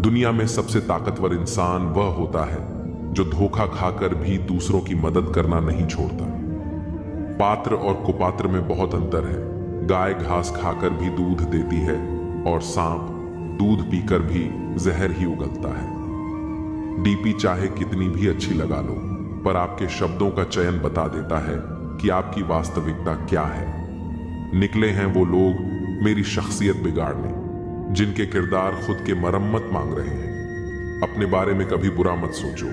दुनिया में सबसे ताकतवर इंसान वह होता है जो धोखा खाकर भी दूसरों की मदद करना नहीं छोड़ता। पात्र और कुपात्र में बहुत अंतर है। गाय घास खाकर भी दूध देती है और सांप दूध पीकर भी जहर ही उगलता है। डीपी चाहे कितनी भी अच्छी लगा लो, पर आपके शब्दों का चयन बता देता है कि आपकी वास्तविकता क्या है। निकले हैं वो लोग मेरी शख्सियत बिगाड़ने, जिनके किरदार खुद के मरम्मत मांग रहे हैं। अपने बारे में कभी बुरा मत सोचो,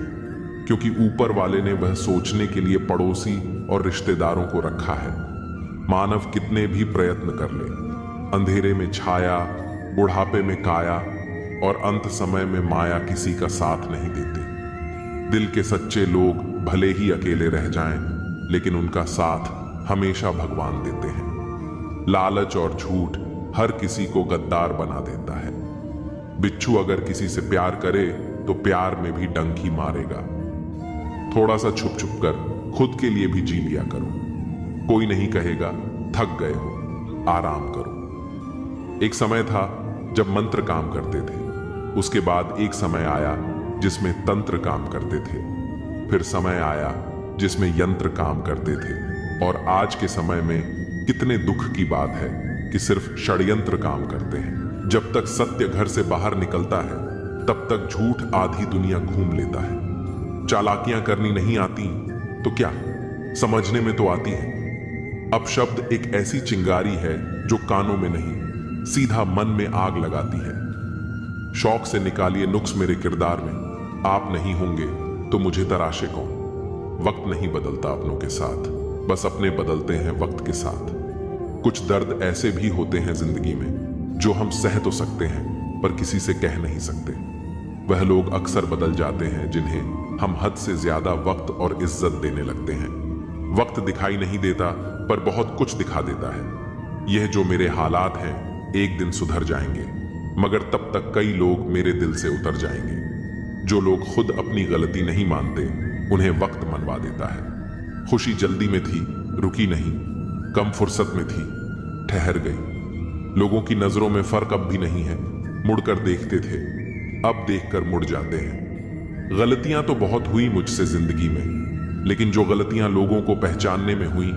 क्योंकि ऊपर वाले ने वह सोचने के लिए पड़ोसी और रिश्तेदारों को रखा है। मानव कितने भी प्रयत्न कर ले, अंधेरे में छाया, बुढ़ापे में काया और अंत समय में माया किसी का साथ नहीं देते। दिल के सच्चे लोग भले ही अकेले रह जाएं, लेकिन उनका साथ हमेशा भगवान देते हैं। लालच और झूठ हर किसी को गद्दार बना देता है। बिच्छू अगर किसी से प्यार करे तो प्यार में भी डंक ही मारेगा। थोड़ा सा छुप छुप कर खुद के लिए भी जी लिया करो। कोई नहीं कहेगा थक गए हो, आराम करो। एक समय था जब मंत्र काम करते थे, उसके बाद एक समय आया जिसमें तंत्र काम करते थे, फिर समय आया जिसमें यंत्र काम करते थे, और आज के समय में कितने दुख की बात है कि सिर्फ षड्यंत्र काम करते हैं। जब तक सत्य घर से बाहर निकलता है, तब तक झूठ आधी दुनिया घूम लेता है। चालाकियां करनी नहीं आती तो क्या, समझने में तो आती है। अपशब्द एक ऐसी चिंगारी है जो कानों में नहीं, सीधा मन में आग लगाती है। शौक से निकालिए नुक्स मेरे किरदार में, आप नहीं होंगे तो मुझे तराशे कौन। वक्त नहीं बदलता अपनों के साथ, बस अपने बदलते हैं वक्त के साथ। कुछ दर्द ऐसे भी होते हैं जिंदगी में जो हम सह तो सकते हैं पर किसी से कह नहीं सकते। वह लोग अक्सर बदल जाते हैं जिन्हें हम हद से ज्यादा वक्त और इज्जत देने लगते हैं। वक्त दिखाई नहीं देता पर बहुत कुछ दिखा देता है। यह जो मेरे हालात हैं एक दिन सुधर जाएंगे, मगर तब तक कई लोग मेरे दिल से उतर जाएंगे। जो लोग खुद अपनी गलती नहीं मानते, उन्हें वक्त मनवा देता है। खुशी जल्दी में थी, रुकी नहीं, कम फुर्सत में थी, ठहर गई। लोगों की नजरों में फर्क अब भी नहीं है, मुड़कर देखते थे, अब देखकर मुड़ जाते हैं। गलतियां तो बहुत हुई मुझसे जिंदगी में, लेकिन जो गलतियां लोगों को पहचानने में हुई,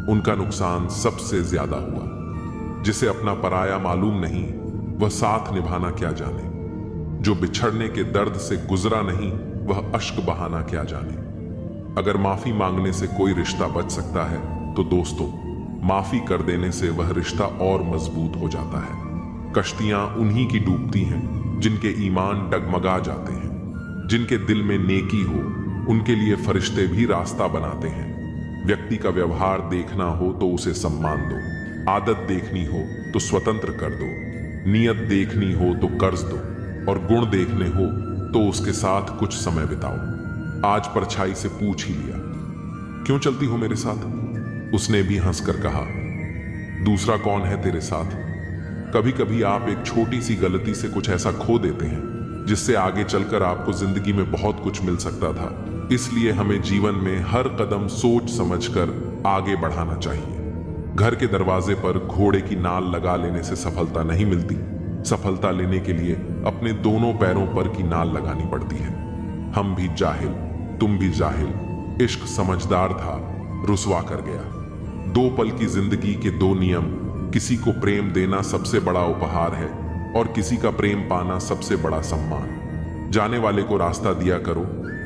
उनका नुकसान सबसे ज्यादा हुआ। जिसे अपना पराया मालूम नहीं, वह साथ निभाना क्या जाने। जो बिछड़ने के दर्द से गुजरा नहीं, वह अश्क बहाना क्या जाने। अगर माफी मांगने से कोई रिश्ता बच सकता है, तो दोस्तों, माफी कर देने से वह रिश्ता और मजबूत हो जाता है। कश्तियां उन्हीं की डूबती हैं जिनके ईमान डगमगा जाते हैं। जिनके दिल में नेकी हो, उनके लिए फरिश्ते भी रास्ता बनाते हैं। व्यक्ति का व्यवहार देखना हो तो उसे सम्मान दो, आदत देखनी हो तो स्वतंत्र कर दो, नियत देखनी हो तो कर्ज दो, और गुण देखने हो तो उसके साथ कुछ समय बिताओ। आज परछाई से पूछ ही लिया, क्यों चलती हो मेरे साथ? उसने भी हंसकर कहा, दूसरा कौन है तेरे साथ। कभी कभी आप एक छोटी सी गलती से कुछ ऐसा खो देते हैं जिससे आगे चलकर आपको जिंदगी में बहुत कुछ मिल सकता था। इसलिए हमें जीवन में हर कदम सोच समझकर आगे बढ़ाना चाहिए। घर के दरवाजे पर घोड़े की नाल लगा लेने से सफलता नहीं मिलती। सफलता लेने के लिए अपने दोनों पैरों पर की नाल लगानी पड़ती है। हम भी जाहिल, तुम भी जाहिल। इश्क समझदार था, रुसवा कर गया। 2 पल की जिंदगी के 2 नियम। किसी को प्रेम देना सबसे बड़ा उपहार है और किसी का प्रेम पाना सबसे बड़ा सम्मान। जाने वाले को रास्ता दिया करो,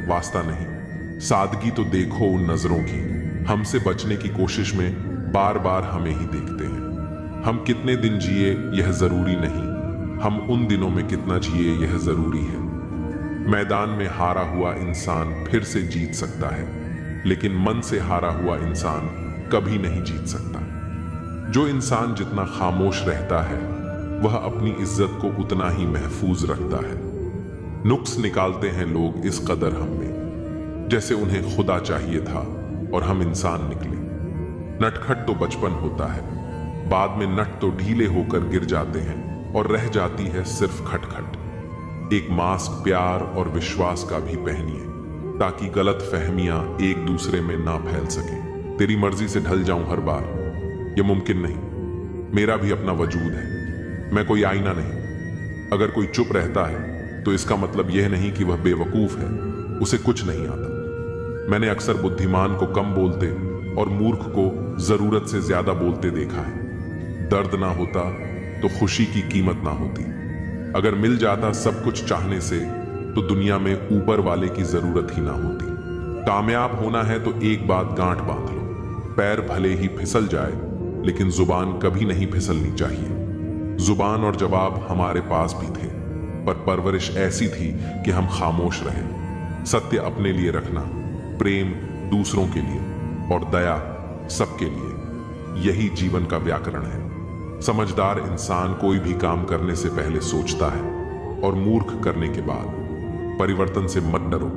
वास्ता नहीं। सादगी तो देखो उन नजरों की, हमसे बचने की कोशिश में बार बार हमें ही देखते हैं। हम कितने दिन जिए यह जरूरी नहीं, हम उन दिनों में कितना जिए यह जरूरी है। मैदान में हारा हुआ इंसान फिर से जीत सकता है, लेकिन मन से हारा हुआ इंसान कभी नहीं जीत सकता। जो इंसान जितना खामोश रहता है, वह अपनी इज्जत को उतना ही महफूज रखता है। नुक्स निकालते हैं लोग इस कदर हम में, जैसे उन्हें खुदा चाहिए था और हम इंसान निकले। नटखट तो बचपन होता है, बाद में नट तो ढीले होकर गिर जाते हैं और रह जाती है सिर्फ खटखट। एक मास्क प्यार और विश्वास का भी पहनिए, ताकि गलत फहमियां एक दूसरे में ना फैल सके। तेरी मर्जी से ढल जाऊं हर बार, यह मुमकिन नहीं। मेरा भी अपना वजूद है, मैं कोई आईना नहीं। अगर कोई चुप रहता है तो इसका मतलब यह नहीं कि वह बेवकूफ है, उसे कुछ नहीं आता। मैंने अक्सर बुद्धिमान को कम बोलते और मूर्ख को जरूरत से ज्यादा बोलते देखा है। दर्द ना होता तो खुशी की कीमत ना होती। अगर मिल जाता सब कुछ चाहने से तो दुनिया में ऊपर वाले की जरूरत ही ना होती। कामयाब होना है तो एक बात गांठ बांध लो, पैर भले ही फिसल जाए लेकिन जुबान कभी नहीं फिसलनी चाहिए। जुबान और जवाब हमारे पास भी थे, पर परवरिश ऐसी थी कि हम खामोश रहे। सत्य अपने लिए रखना, प्रेम दूसरों के लिए और दया सबके लिए, यही जीवन का व्याकरण है। समझदार इंसान कोई भी काम करने से पहले सोचता है और मूर्ख करने के बाद। परिवर्तन से मत डरो।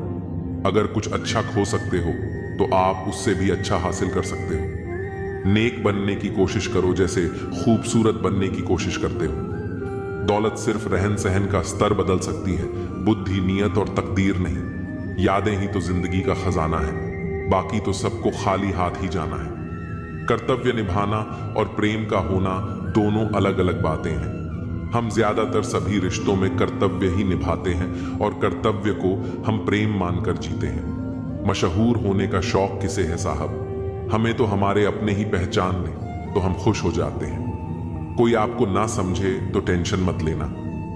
अगर कुछ अच्छा खो सकते हो तो आप उससे भी अच्छा हासिल कर सकते हो। नेक बनने की कोशिश करो जैसे खूबसूरत बनने की कोशिश करते हो। दौलत सिर्फ रहन सहन का स्तर बदल सकती है, बुद्धि, नियत और तकदीर नहीं। यादें ही तो जिंदगी का खजाना है, बाकी तो सबको खाली हाथ ही जाना है। कर्तव्य निभाना और प्रेम का होना दोनों अलग अलग बातें हैं। हम ज्यादातर सभी रिश्तों में कर्तव्य ही निभाते हैं और कर्तव्य को हम प्रेम मानकर जीते हैं। मशहूर होने का शौक किसे है साहब? हमें तो हमारे अपने ही पहचान लें तो हम खुश हो जाते हैं। कोई आपको ना समझे तो टेंशन मत लेना,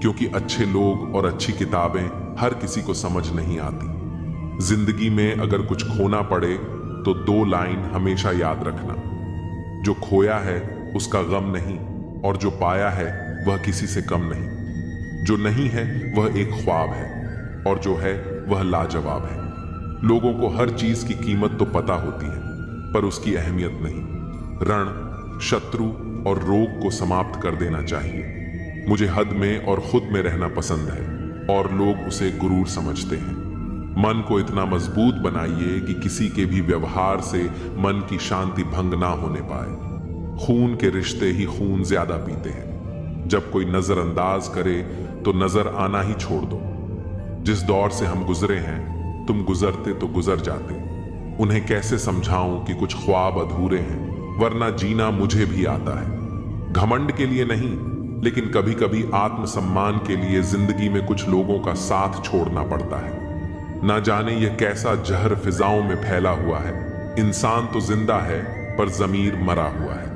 क्योंकि अच्छे लोग और अच्छी किताबें हर किसी को समझ नहीं आती। जिंदगी में अगर कुछ खोना पड़े तो 2 लाइन हमेशा याद रखना, जो खोया है उसका गम नहीं और जो पाया है वह किसी से कम नहीं। जो नहीं है वह एक ख्वाब है और जो है वह लाजवाब है। लोगों को हर चीज की कीमत तो पता होती है, पर उसकी अहमियत नहीं। रण, शत्रु और रोग को समाप्त कर देना चाहिए। मुझे हद में और खुद में रहना पसंद है और लोग उसे गुरूर समझते हैं। मन को इतना मजबूत बनाइए कि किसी के भी व्यवहार से मन की शांति भंग ना होने पाए। खून के रिश्ते ही खून ज्यादा पीते हैं। जब कोई नजरअंदाज करे तो नजर आना ही छोड़ दो। जिस दौर से हम गुजरे हैं, तुम गुजरते तो गुजर जाते। उन्हें कैसे समझाऊं कि कुछ ख्वाब अधूरे हैं, वरना जीना मुझे भी आता है। घमंड के लिए नहीं, लेकिन कभी कभी आत्मसम्मान के लिए जिंदगी में कुछ लोगों का साथ छोड़ना पड़ता है। ना जाने यह कैसा जहर फिजाओं में फैला हुआ है। इंसान तो जिंदा है पर जमीर मरा हुआ है।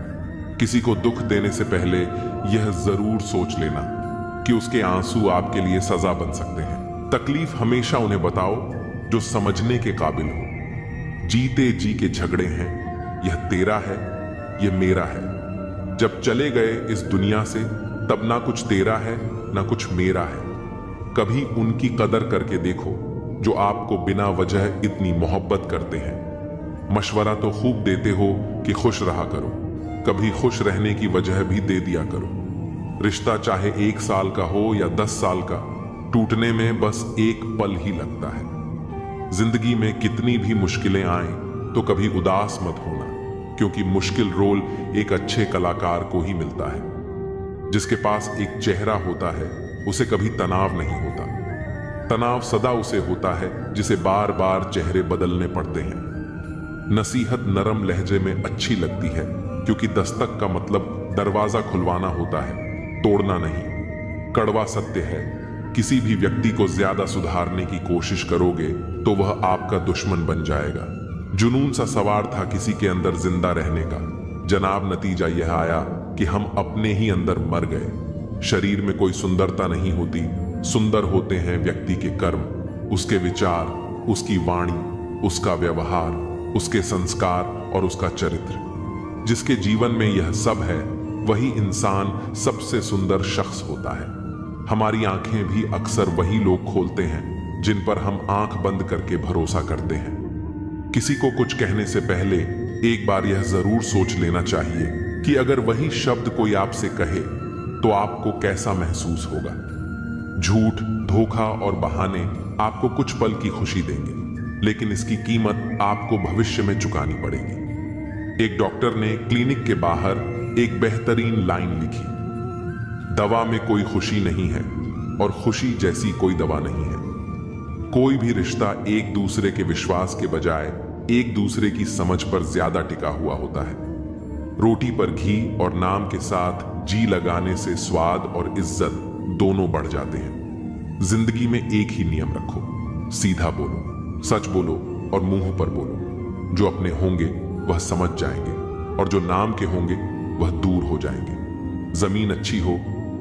किसी को दुख देने से पहले यह जरूर सोच लेना कि उसके आंसू आपके लिए सजा बन सकते हैं। तकलीफ हमेशा उन्हें बताओ जो समझने के काबिल हो। जीते जी के झगड़े हैं, यह तेरा है, यह मेरा है। जब चले गए इस दुनिया से तब ना कुछ तेरा है ना कुछ मेरा है। कभी उनकी कदर करके देखो जो आपको बिना वजह इतनी मोहब्बत करते हैं। मशवरा तो खूब देते हो कि खुश रहा करो, कभी खुश रहने की वजह भी दे दिया करो। रिश्ता चाहे 1 साल का हो या 10 साल का, टूटने में बस एक पल ही लगता है। जिंदगी में कितनी भी मुश्किलें आएं तो कभी उदास मत होना, क्योंकि मुश्किल रोल एक अच्छे कलाकार को ही मिलता है। जिसके पास एक चेहरा होता है उसे कभी तनाव नहीं होता। तनाव सदा उसे होता है जिसे बार बार चेहरे बदलने पड़ते हैं। नसीहत नरम लहजे में अच्छी लगती है, क्योंकि दस्तक का मतलब दरवाजा खुलवाना होता है, तोड़ना नहीं। कड़वा सत्य है, किसी भी व्यक्ति को ज्यादा सुधारने की कोशिश करोगे तो वह आपका दुश्मन बन जाएगा। जुनून सा सवार था किसी के अंदर जिंदा रहने का, जनाब नतीजा यह आया कि हम अपने ही अंदर मर गए। शरीर में कोई सुंदरता नहीं होती, सुंदर होते हैं व्यक्ति के कर्म, उसके विचार, उसकी वाणी, उसका व्यवहार, उसके संस्कार और उसका चरित्र। जिसके जीवन में यह सब है वही इंसान सबसे सुंदर शख्स होता है। हमारी आंखें भी अक्सर वही लोग खोलते हैं जिन पर हम आंख बंद करके भरोसा करते हैं। किसी को कुछ कहने से पहले एक बार यह जरूर सोच लेना चाहिए कि अगर वही शब्द कोई आपसे कहे तो आपको कैसा महसूस होगा। झूठ, धोखा और बहाने आपको कुछ पल की खुशी देंगे, लेकिन इसकी कीमत आपको भविष्य में चुकानी पड़ेगी। एक डॉक्टर ने क्लिनिक के बाहर एक बेहतरीन लाइन लिखी, दवा में कोई खुशी नहीं है और खुशी जैसी कोई दवा नहीं है। कोई भी रिश्ता एक दूसरे के विश्वास के बजाय एक दूसरे की समझ पर ज्यादा टिका हुआ होता है। रोटी पर घी और नाम के साथ जी लगाने से स्वाद और इज्जत दोनों बढ़ जाते हैं। जिंदगी में एक ही नियम रखो, सीधा बोलो, सच बोलो और मुंह पर बोलो। जो अपने होंगे वह समझ जाएंगे और जो नाम के होंगे वह दूर हो जाएंगे। जमीन अच्छी हो,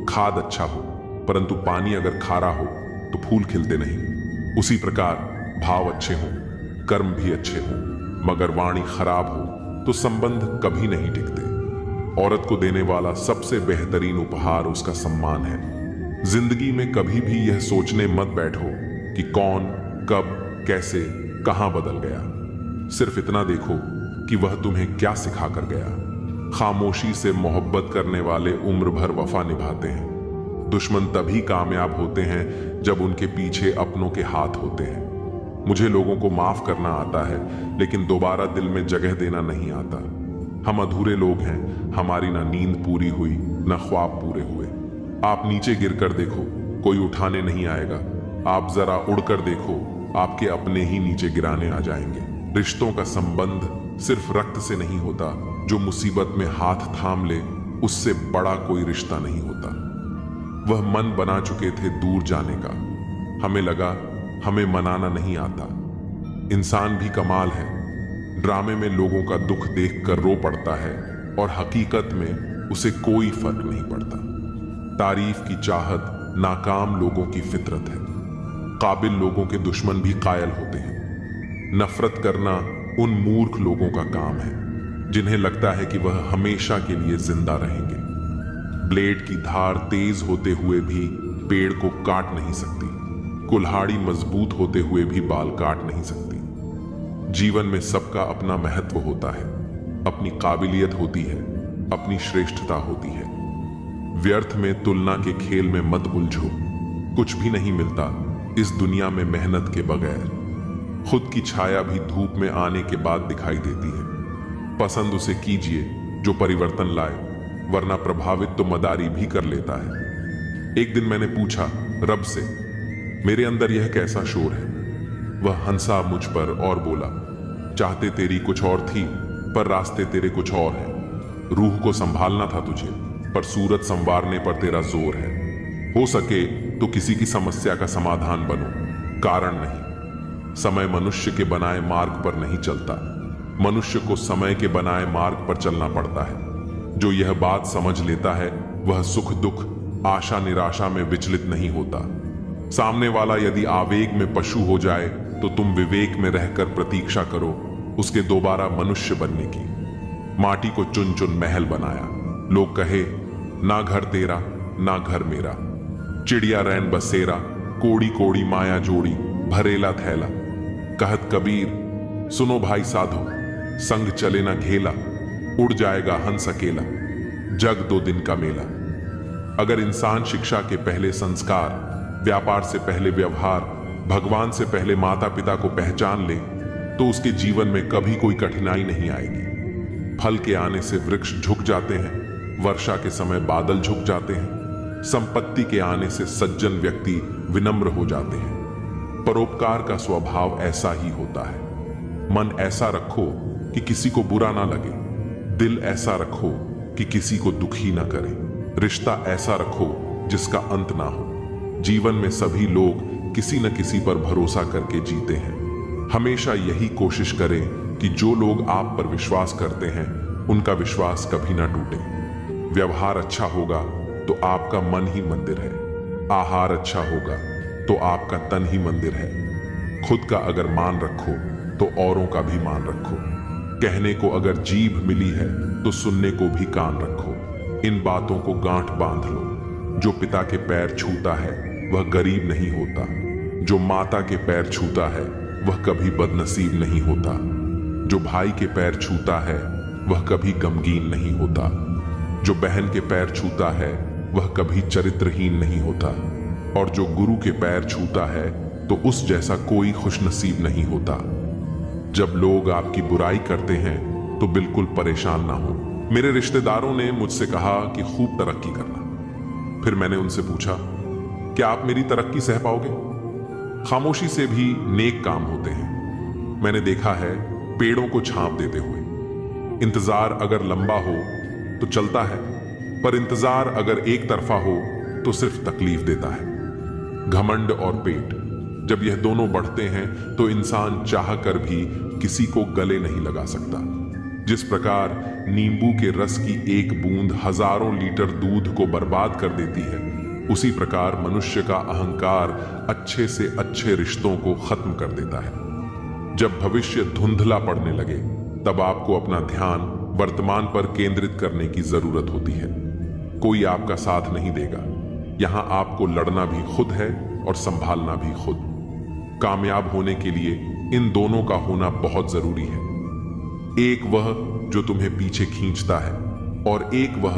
खाद अच्छा हो, परंतु पानी अगर खारा हो तो फूल खिलते नहीं। उसी प्रकार भाव अच्छे हों, कर्म भी अच्छे हों, मगर वाणी खराब हो तो संबंध कभी नहीं टिकते। औरत को देने वाला सबसे बेहतरीन उपहार उसका सम्मान है। जिंदगी में कभी भी यह सोचने मत बैठो कि कौन, कब, कैसे, कहां बदल गया। सिर्फ इतना देखो कि वह तुम्हें क्या सिखा कर गया। खामोशी से मोहब्बत करने वाले उम्र भर वफा निभाते हैं। दुश्मन तभी कामयाब होते हैं जब उनके पीछे अपनों के हाथ होते हैं। मुझे लोगों को माफ करना आता है, लेकिन दोबारा दिल में जगह देना नहीं आता। हम अधूरे लोग हैं, हमारी ना नींद पूरी हुई ना ख्वाब पूरे हुए। आप नीचे गिरकर देखो, कोई उठाने नहीं आएगा। आप जरा उड़कर देखो, आपके अपने ही नीचे गिराने आ जाएंगे। रिश्तों का संबंध सिर्फ रक्त से नहीं होता। जो मुसीबत में हाथ थाम ले, उससे बड़ा कोई रिश्ता नहीं होता। वह मन बना चुके थे दूर जाने का। हमें लगा हमें मनाना नहीं आता। इंसान भी कमाल है, ड्रामे में लोगों का दुख देखकर रो पड़ता है और हकीकत में उसे कोई फर्क नहीं पड़ता। तारीफ की चाहत नाकाम लोगों की फितरत है। काबिल लोगों के दुश्मन भी कायल होते हैं। नफरत करना उन मूर्ख लोगों का काम है जिन्हें लगता है कि वह हमेशा के लिए जिंदा रहेंगे। ब्लेड की धार तेज होते हुए भी पेड़ को काट नहीं सकती। कुल्हाड़ी मजबूत होते हुए भी बाल काट नहीं सकती। जीवन में सबका अपना महत्व होता है, अपनी काबिलियत होती है, अपनी श्रेष्ठता होती है। व्यर्थ में तुलना के खेल में मत उलझो। कुछ भी नहीं मिलता इस दुनिया में मेहनत के बगैर। खुद की छाया भी धूप में आने के बाद दिखाई देती है। पसंद उसे कीजिए जो परिवर्तन लाए, वरना प्रभावित तो मदारी भी कर लेता है। एक दिन मैंने पूछा रब से, मेरे अंदर यह कैसा शोर है? वह हंसा मुझ पर और बोला, चाहते तेरी कुछ और थी, पर रास्ते तेरे कुछ और हैं। रूह को संभालना था तुझे, पर सूरत संवारने पर तेरा जोर है। हो सके तो किसी की समस्या का समाधान बनो, कारण नहीं। समय मनुष्य के बनाए मार्ग पर नहीं चलता, मनुष्य को समय के बनाए मार्ग पर चलना पड़ता है। जो यह बात समझ लेता है वह सुख दुख, आशा निराशा में विचलित नहीं होता। सामने वाला यदि आवेग में पशु हो जाए तो तुम विवेक में रहकर प्रतीक्षा करो उसके दोबारा मनुष्य बनने की। माटी को चुन चुन महल बनाया, लोग कहे ना घर तेरा ना घर मेरा। चिड़िया रैन बसेरा, कोड़ी कोड़ी माया जोड़ी, भरेला थैला। कहत कबीर सुनो भाई साधो, संग चले ना घेला, उड़ जाएगा हंस अकेला, जग दो दिन का मेला। अगर इंसान शिक्षा के पहले संस्कार, व्यापार से पहले व्यवहार, भगवान से पहले माता पिता को पहचान ले तो उसके जीवन में कभी कोई कठिनाई नहीं आएगी। फल के आने से वृक्ष झुक जाते हैं, वर्षा के समय बादल झुक जाते हैं, संपत्ति के आने से सज्जन व्यक्ति विनम्र हो जाते हैं। परोपकार का स्वभाव ऐसा ही होता है। मन ऐसा रखो कि किसी को बुरा ना लगे, दिल ऐसा रखो कि किसी को दुखी ना करे, रिश्ता ऐसा रखो जिसका अंत ना हो। जीवन में सभी लोग किसी न किसी पर भरोसा करके जीते हैं। हमेशा यही कोशिश करें कि जो लोग आप पर विश्वास करते हैं उनका विश्वास कभी ना टूटे। व्यवहार अच्छा होगा तो आपका मन ही मंदिर है, आहार अच्छा होगा तो आपका तन ही मंदिर है। खुद का अगर मान रखो तो औरों का भी मान रखो। कहने को अगर जीभ मिली है तो सुनने को भी कान रखो। इन बातों को गांठ बांध लो। जो पिता के पैर छूता है वह गरीब नहीं होता, जो माता के पैर छूता है वह कभी बदनसीब नहीं होता, जो भाई के पैर छूता है वह कभी गमगीन नहीं होता, जो बहन के पैर छूता है वह कभी चरित्रहीन नहीं होता, और जो गुरु के पैर छूता है तो उस जैसा कोई खुशनसीब नहीं होता। जब लोग आपकी बुराई करते हैं तो बिल्कुल परेशान ना हो। मेरे रिश्तेदारों ने मुझसे कहा कि खूब तरक्की करना। फिर मैंने उनसे पूछा, क्या आप मेरी तरक्की सह पाओगे? खामोशी से भी नेक काम होते हैं। मैंने देखा है पेड़ों को छांव देते हुए। इंतजार अगर लंबा हो तो चलता है, पर इंतजार अगर एक तरफा हो तो सिर्फ तकलीफ देता है। घमंड और पेट, जब यह दोनों बढ़ते हैं तो इंसान चाह कर भी किसी को गले नहीं लगा सकता। जिस प्रकार नींबू के रस की एक बूंद हजारों लीटर दूध को बर्बाद कर देती है, उसी प्रकार मनुष्य का अहंकार अच्छे से अच्छे रिश्तों को खत्म कर देता है। जब भविष्य धुंधला पड़ने लगे, तब आपको अपना ध्यान वर्तमान पर केंद्रित करने की जरूरत होती है। कोई आपका साथ नहीं देगा। यहां आपको लड़ना भी खुद है और संभालना भी खुद। कामयाब होने के लिए इन दोनों का होना बहुत जरूरी है। एक वह जो तुम्हें पीछे खींचता है और एक वह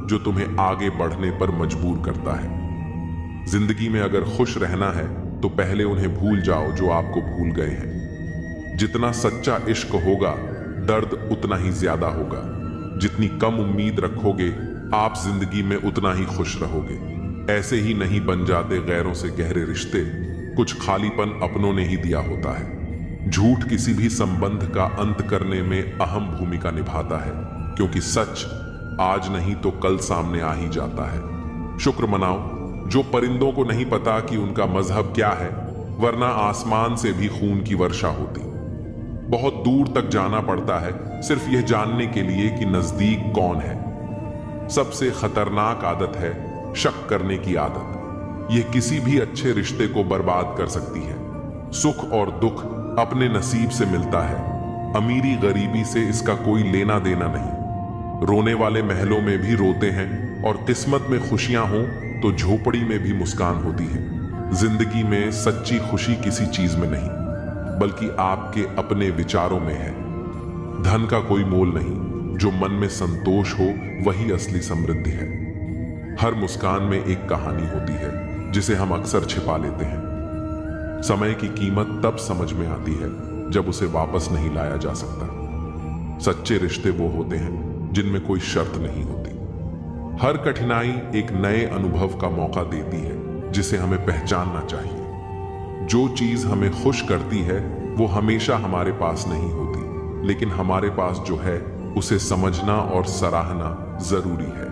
जो तुम्हें आगे बढ़ने पर मजबूर करता है। जिंदगी में अगर खुश रहना है तो पहले उन्हें भूल जाओ जो आपको भूल गए हैं। जितना सच्चा इश्क होगा, दर्द उतना ही ज्यादा होगा। जितनी कम उम्मीद रखोगे, आप जिंदगी में उतना ही खुश रहोगे। ऐसे ही नहीं बन जाते गैरों से गहरे रिश्ते, कुछ खालीपन अपनों ने ही दिया होता है। झूठ किसी भी संबंध का अंत करने में अहम भूमिका निभाता है, क्योंकि सच आज नहीं तो कल सामने आ ही जाता है। शुक्र मनाओ जो परिंदों को नहीं पता कि उनका मजहब क्या है, वरना आसमान से भी खून की वर्षा होती। बहुत दूर तक जाना पड़ता है सिर्फ यह जानने के लिए कि नजदीक कौन है। सबसे खतरनाक आदत है शक करने की आदत। यह किसी भी अच्छे रिश्ते को बर्बाद कर सकती है। सुख और दुख अपने नसीब से मिलता है। अमीरी गरीबी से इसका कोई लेना देना नहीं। रोने वाले महलों में भी रोते हैं और किस्मत में खुशियां हों तो झोपड़ी में भी मुस्कान होती है। जिंदगी में सच्ची खुशी किसी चीज में नहीं, बल्कि आपके अपने विचारों में है। धन का कोई मोल नहीं, जो मन में संतोष हो वही असली समृद्धि है। हर मुस्कान में एक कहानी होती है जिसे हम अक्सर छिपा लेते हैं। समय की कीमत तब समझ में आती है जब उसे वापस नहीं लाया जा सकता। सच्चे रिश्ते वो होते हैं जिनमें कोई शर्त नहीं होती। हर कठिनाई एक नए अनुभव का मौका देती है जिसे हमें पहचानना चाहिए। जो चीज हमें खुश करती है वो हमेशा हमारे पास नहीं होती, लेकिन हमारे पास जो है उसे समझना और सराहना जरूरी है।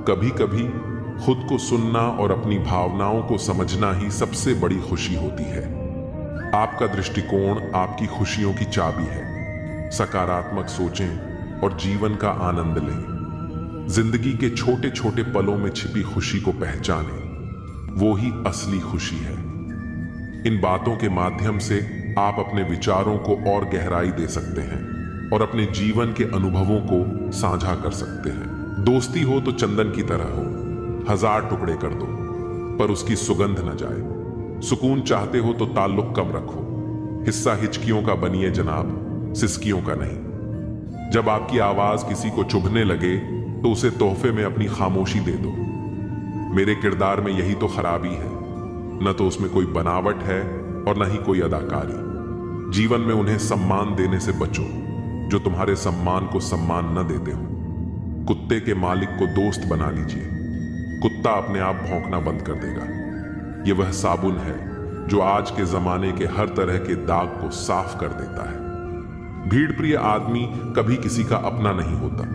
कभी कभी खुद को सुनना और अपनी भावनाओं को समझना ही सबसे बड़ी खुशी होती है। आपका दृष्टिकोण आपकी खुशियों की चाबी है। सकारात्मक सोचें और जीवन का आनंद लें। जिंदगी के छोटे छोटे पलों में छिपी खुशी को पहचानें, वो ही असली खुशी है। इन बातों के माध्यम से आप अपने विचारों को और गहराई दे सकते हैं और अपने जीवन के अनुभवों को साझा कर सकते हैं। दोस्ती हो तो चंदन की तरह हो, 1000 टुकड़े कर दो पर उसकी सुगंध न जाए। सुकून चाहते हो तो ताल्लुक कम रखो। हिस्सा हिचकियों का बनिए जनाब, सिसकियों का नहीं। जब आपकी आवाज किसी को चुभने लगे तो उसे तोहफे में अपनी खामोशी दे दो। मेरे किरदार में यही तो खराबी है, न तो उसमें कोई बनावट है और न ही कोई अदाकारी। जीवन में उन्हें सम्मान देने से बचो जो तुम्हारे सम्मान को सम्मान न देते हो। कुत्ते के मालिक को दोस्त बना लीजिए, कुत्ता अपने आप भौंकना बंद कर देगा। यह वह साबुन है जो आज के जमाने के हर तरह के दाग को साफ कर देता है। भीड़ प्रिय आदमी कभी किसी का अपना नहीं होता।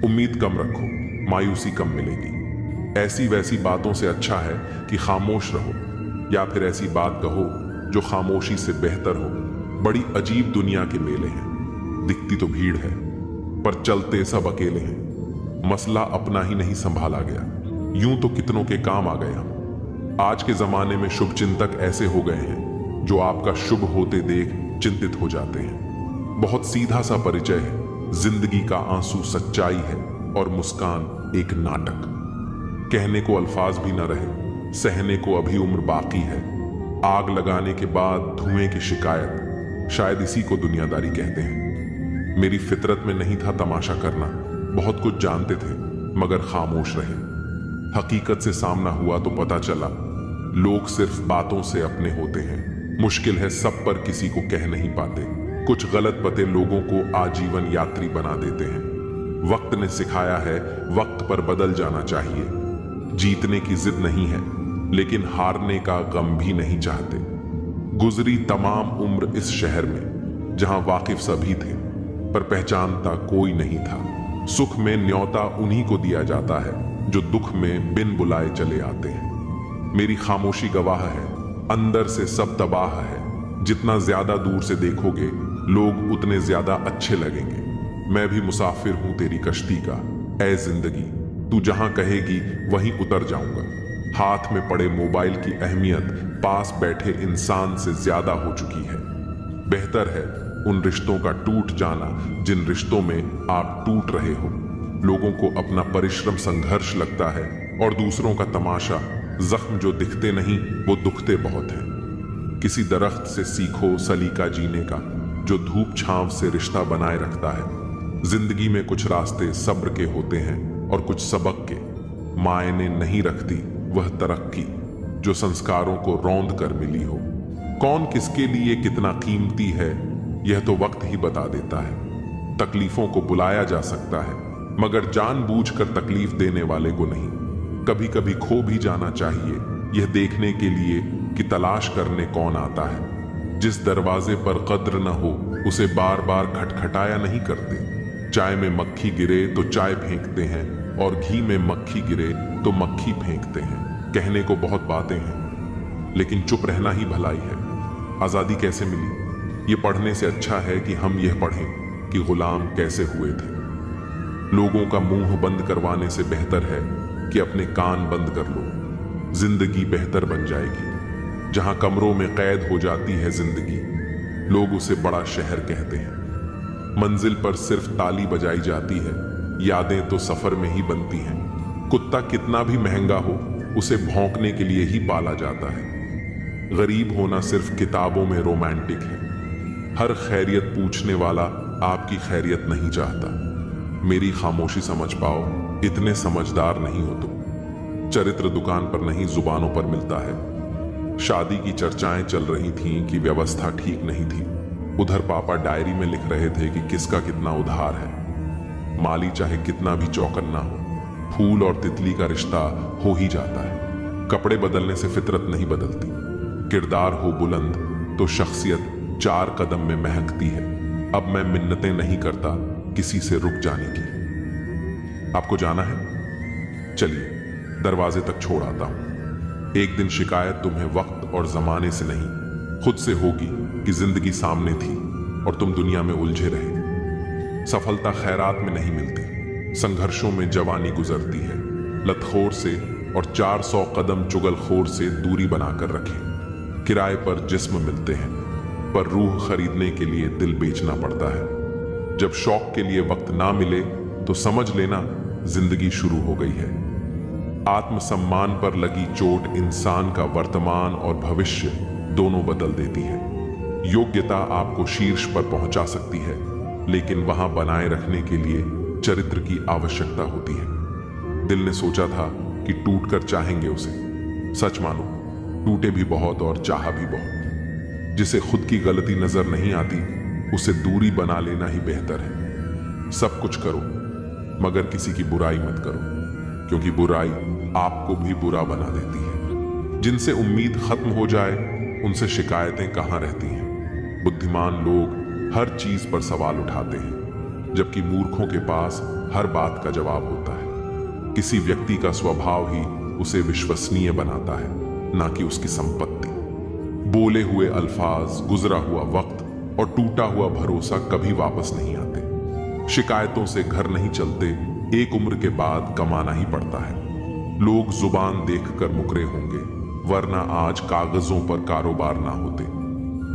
उम्मीद कम रखो, मायूसी कम मिलेगी। ऐसी वैसी बातों से अच्छा है कि खामोश रहो, या फिर ऐसी बात कहो जो खामोशी से बेहतर हो। बड़ी अजीब दुनिया के मेले हैं। दिखती तो भीड़ है पर चलते सब अकेले हैं। मसला अपना ही नहीं संभाला गया, यूं तो कितनों के काम आ गए हम। आज के जमाने में शुभ चिंतक ऐसे हो गए हैं जो आपका शुभ होते देख चिंतित हो जाते हैं। बहुत सीधा सा परिचय है, जिंदगी का आंसू सच्चाई है और मुस्कान एक नाटक। कहने को अल्फाज भी न रहे, सहने को अभी उम्र बाकी है। आग लगाने के बाद धुएं की शिकायत, शायद इसी को दुनियादारी कहते हैं। मेरी फितरत में नहीं था तमाशा करना, बहुत कुछ जानते थे मगर खामोश रहे। हकीकत से सामना हुआ तो पता चला लोग सिर्फ बातों से अपने होते हैं। मुश्किल है सब पर किसी को कह नहीं पाते। कुछ गलत पते लोगों को आजीवन यात्री बना देते हैं। वक्त ने सिखाया है वक्त पर बदल जाना चाहिए। जीतने की जिद नहीं है, लेकिन हारने का गम भी नहीं चाहते। गुजरी तमाम उम्र इस शहर में जहां वाकिफ सभी थे पर पहचानता कोई नहीं था। सुख में न्योता उन्हीं को दिया जाता है जो दुख में बिन बुलाए चले आते हैं। मेरी खामोशी गवाह है, अंदर से सब तबाह है। जितना ज्यादा दूर से देखोगे लोग उतने ज्यादा अच्छे लगेंगे। मैं भी मुसाफिर हूं तेरी कश्ती का, ऐ जिंदगी तू जहां कहेगी वहीं उतर जाऊंगा। हाथ में पड़े मोबाइल की अहमियत पास बैठे इंसान से ज्यादा हो चुकी है। बेहतर है उन रिश्तों का टूट जाना जिन रिश्तों में आप टूट रहे हो। लोगों को अपना परिश्रम संघर्ष लगता है और दूसरों का तमाशा। जख्म जो दिखते नहीं वो दुखते बहुत हैं। किसी दरख्त से सीखो सलीका जीने का, जो धूप छांव से रिश्ता बनाए रखता है। जिंदगी में कुछ रास्ते सब्र के होते हैं और कुछ सबक के। मायने नहीं रखती वह तरक्की जो संस्कारों को रौंद कर मिली हो। कौन किसके लिए कितना कीमती है यह तो वक्त ही बता देता है। तकलीफों को बुलाया जा सकता है मगर जानबूझकर तकलीफ देने वाले को नहीं। कभी कभी खो भी जाना चाहिए यह देखने के लिए कि तलाश करने कौन आता है। जिस दरवाजे पर कद्र न हो उसे बार बार खटखटाया नहीं करते। चाय में मक्खी गिरे तो चाय फेंकते हैं और घी में मक्खी गिरे तो मक्खी फेंकते हैं। कहने को बहुत बातें हैं लेकिन चुप रहना ही भलाई है। आजादी कैसे मिली ये पढ़ने से अच्छा है कि हम यह पढ़ें कि गुलाम कैसे हुए थे। लोगों का मुंह बंद करवाने से बेहतर है कि अपने कान बंद कर लो। जिंदगी बेहतर बन जाएगी। जहां कमरों में कैद हो जाती है जिंदगी, लोग उसे बड़ा शहर कहते हैं। मंजिल पर सिर्फ ताली बजाई जाती है, यादें तो सफर में ही बनती हैं। कुत्ता कितना भी महंगा हो उसे भौंकने के लिए ही पाला जाता है। गरीब होना सिर्फ किताबों में रोमांटिक है। हर खैरियत पूछने वाला आपकी खैरियत नहीं चाहता। मेरी खामोशी समझ पाओ, इतने समझदार नहीं हो तुम। चरित्र दुकान पर नहीं जुबानों पर मिलता है। शादी की चर्चाएं चल रही थीं कि व्यवस्था ठीक नहीं थी। उधर पापा डायरी में लिख रहे थे कि किसका कितना उधार है। माली चाहे कितना भी चौकन्ना हो, फूल और तितली का रिश्ता हो ही जाता है। कपड़े बदलने से फितरत नहीं बदलती। किरदार हो बुलंद तो शख्सियत 4 कदम में महकती है। अब मैं मिन्नतें नहीं करता किसी से रुक जाने की। आपको जाना है? चलिए दरवाजे तक छोड़ आता हूं। एक दिन शिकायत तुम्हें वक्त और जमाने से नहीं खुद से होगी कि जिंदगी सामने थी और तुम दुनिया में उलझे रहे। सफलता खैरात में नहीं मिलती, संघर्षों में जवानी गुजरती है। लतखोर से और 400 कदम चुगलखोर से दूरी बनाकर रखें। किराए पर जिस्म मिलते हैं पर रूह खरीदने के लिए दिल बेचना पड़ता है। जब शौक के लिए वक्त ना मिले तो समझ लेना जिंदगी शुरू हो गई है। आत्मसम्मान पर लगी चोट इंसान का वर्तमान और भविष्य दोनों बदल देती है। योग्यता आपको शीर्ष पर पहुंचा सकती है लेकिन वहां बनाए रखने के लिए चरित्र की आवश्यकता होती है। दिल ने सोचा था कि टूट कर चाहेंगे उसे। सच मानो टूटे भी बहुत और चाहा भी बहुत। जिसे खुद की गलती नजर नहीं आती उसे दूरी बना लेना ही बेहतर है। सब कुछ करो मगर किसी की बुराई मत करो, क्योंकि बुराई आपको भी बुरा बना देती है। जिनसे उम्मीद खत्म हो जाए उनसे शिकायतें कहाँ रहती हैं। बुद्धिमान लोग हर चीज पर सवाल उठाते हैं जबकि मूर्खों के पास हर बात का जवाब होता है। किसी व्यक्ति का स्वभाव ही उसे विश्वसनीय बनाता है, ना कि उसकी संपत्ति। बोले हुए अल्फाज, गुजरा हुआ वक्त और टूटा हुआ भरोसा कभी वापस नहीं आते। शिकायतों से घर नहीं चलते, एक उम्र के बाद कमाना ही पड़ता है। लोग जुबान देखकर मुकरे होंगे वरना आज कागजों पर कारोबार ना होते।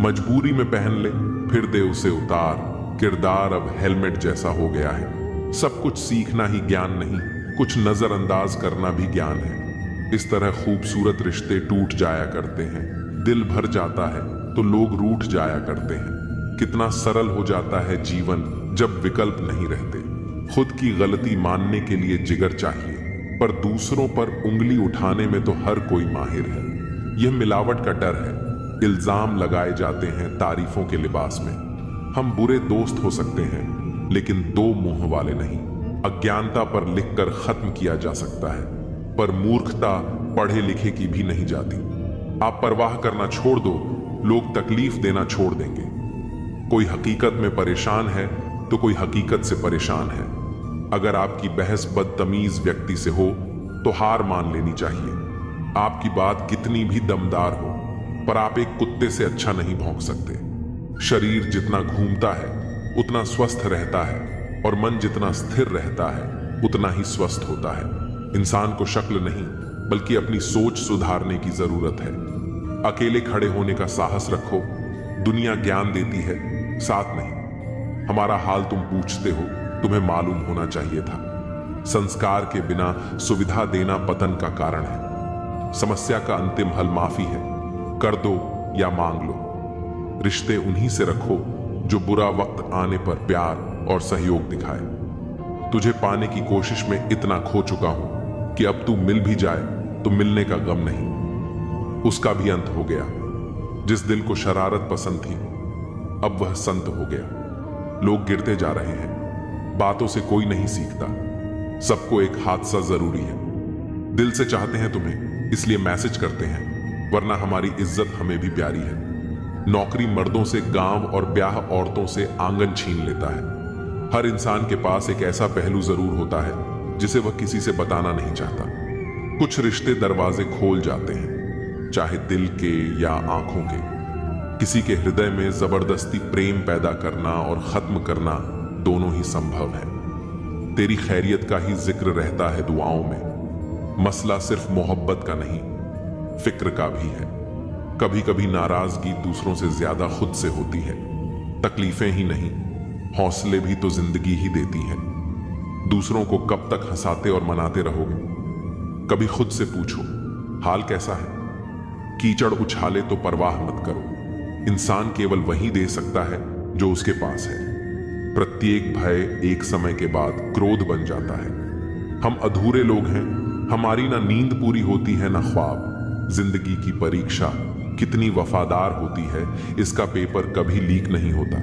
मजबूरी में पहन ले फिर दे उसे उतार। किरदार अब हेलमेट जैसा हो गया है। सब कुछ सीखना ही ज्ञान नहीं, कुछ नजरअंदाज करना भी ज्ञान है। इस तरह खूबसूरत रिश्ते टूट जाया करते हैं। दिल भर जाता है तो लोग रूठ जाया करते हैं। कितना सरल हो जाता है जीवन जब विकल्प नहीं रहते। खुद की गलती मानने के लिए जिगर चाहिए, पर दूसरों पर उंगली उठाने में तो हर कोई माहिर है। यह मिलावट का डर है। इल्जाम लगाए जाते हैं तारीफों के लिबास में। हम बुरे दोस्त हो सकते हैं लेकिन दो मुंह वाले नहीं। अज्ञानता पर लिखकर खत्म किया जा सकता है, पर मूर्खता पढ़े लिखे की भी नहीं जाती। आप परवाह करना छोड़ दो, लोग तकलीफ देना छोड़ देंगे। कोई हकीकत में परेशान है तो कोई हकीकत से परेशान है। अगर आपकी बहस बदतमीज व्यक्ति से हो तो हार मान लेनी चाहिए। आपकी बात कितनी भी दमदार हो, पर आप एक कुत्ते से अच्छा नहीं भौंक सकते। शरीर जितना घूमता है उतना स्वस्थ रहता है, और मन जितना स्थिर रहता है उतना ही स्वस्थ होता है। इंसान को शक्ल नहीं बल्कि अपनी सोच सुधारने की जरूरत है। अकेले खड़े होने का साहस रखो। दुनिया ज्ञान देती है, साथ नहीं। हमारा हाल तुम पूछते हो, तुम्हें मालूम होना चाहिए था। संस्कार के बिना सुविधा देना पतन का कारण है। समस्या का अंतिम हल माफी है। कर दो या मांग लो। रिश्ते उन्हीं से रखो जो बुरा वक्त आने पर प्यार और सहयोग दिखाए। तुझे पाने की कोशिश में इतना खो चुका हूं कि अब तू मिल भी जाए तो मिलने का गम नहीं। उसका भी अंत हो गया। जिस दिल को शरारत पसंद थी अब वह संत हो गया। लोग गिरते जा रहे हैं, बातों से कोई नहीं सीखता। सबको एक हादसा जरूरी है। दिल से चाहते हैं तुम्हें, इसलिए मैसेज करते हैं, वरना हमारी इज्जत हमें भी प्यारी है। नौकरी मर्दों से गांव और ब्याह औरतों से आंगन छीन लेता है। हर इंसान के पास एक ऐसा पहलू जरूर होता है जिसे वह किसी से बताना नहीं चाहता। कुछ रिश्ते दरवाजे खोल जाते हैं, चाहे दिल के या आंखों के। किसी के हृदय में जबरदस्ती प्रेम पैदा करना और खत्म करना दोनों ही संभव है। तेरी खैरियत का ही जिक्र रहता है दुआओं में। मसला सिर्फ मोहब्बत का नहीं, फिक्र का भी है। कभी कभी नाराजगी दूसरों से ज्यादा खुद से होती है। तकलीफें ही नहीं, हौसले भी तो जिंदगी ही देती है। दूसरों को कब तक हंसाते और मनाते रहोगे? कभी खुद से पूछो, हाल कैसा है? कीचड़ उछाले तो परवाह मत करो। इंसान केवल वही दे सकता है जो उसके पास है। प्रत्येक भय एक समय के बाद क्रोध बन जाता है। हम अधूरे लोग हैं। हमारी ना नींद पूरी होती है ना ख्वाब। जिंदगी की परीक्षा कितनी वफादार होती है, इसका पेपर कभी लीक नहीं होता।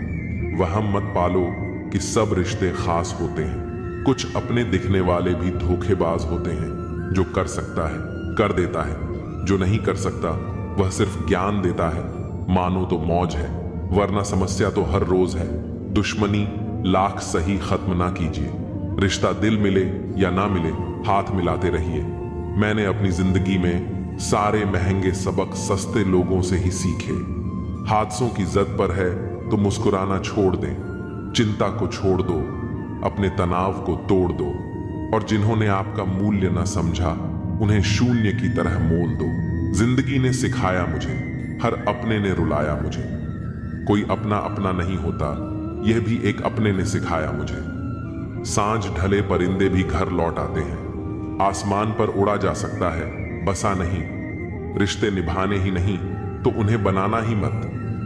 वहम मत पालो कि सब रिश्ते खास होते हैं। कुछ अपने दिखने वाले भी धोखेबाज होते हैं। जो कर सकता है कर देता है, जो नहीं कर सकता वह सिर्फ ज्ञान देता है। मानो तो मौज है, वरना समस्या तो हर रोज है। दुश्मनी लाख सही खत्म ना कीजिए। रिश्ता दिल मिले या ना मिले, हाथ मिलाते रहिए। मैंने अपनी जिंदगी में सारे महंगे सबक सस्ते लोगों से ही सीखे। हादसों की जद पर है तो मुस्कुराना छोड़ दें। चिंता को छोड़ दो, अपने तनाव को तोड़ दो, और जिन्होंने आपका मूल्य न समझा उन्हें शून्य की तरह मोल दो। जिंदगी ने सिखाया मुझे, हर अपने ने रुलाया मुझे। कोई अपना अपना नहीं होता, यह भी एक अपने ने सिखाया मुझे। सांझ ढले परिंदे भी घर लौट आते हैं। आसमान पर उड़ा जा सकता है, बसा नहीं। रिश्ते निभाने ही नहीं तो उन्हें बनाना ही मत,